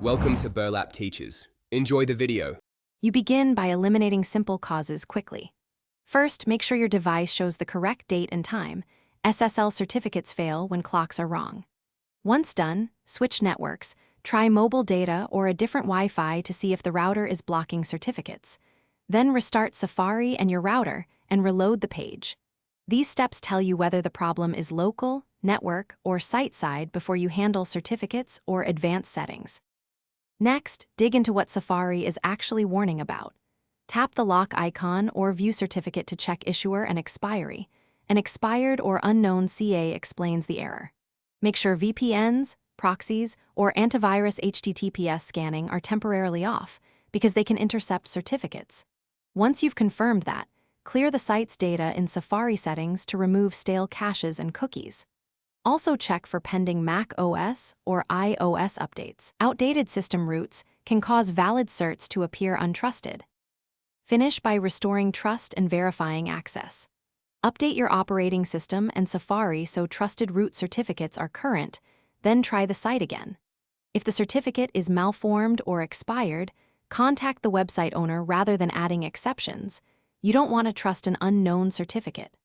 Welcome to Burlap Teachers. Enjoy the video. You begin by eliminating simple causes quickly. First, make sure your device shows the correct date and time. SSL certificates fail when clocks are wrong. Once done, switch networks. Try mobile data or a different Wi-Fi to see if the router is blocking certificates. Then restart Safari and your router and reload the page. These steps tell you whether the problem is local, network, or site-side before you handle certificates or advanced settings. Next, dig into what Safari is actually warning about. Tap the lock icon or view certificate to check issuer and expiry. An expired or unknown CA explains the error. Make sure VPNs, proxies, or antivirus HTTPS scanning are temporarily off because they can intercept certificates. Once you've confirmed that, clear the site's data in Safari settings to remove stale caches and cookies. Also check for pending Mac OS or iOS updates. Outdated system roots can cause valid certs to appear untrusted. Finish by restoring trust and verifying access. Update your operating system and Safari so trusted root certificates are current, then try the site again. If the certificate is malformed or expired, contact the website owner rather than adding exceptions. You don't want to trust an unknown certificate.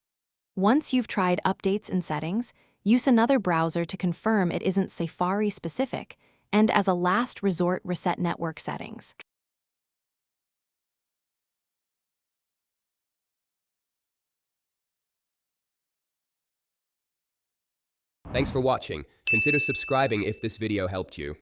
Once you've tried updates and settings, use another browser to confirm it isn't Safari-specific, and as a last resort, reset network settings. Thanks for watching. Consider subscribing if this video helped you.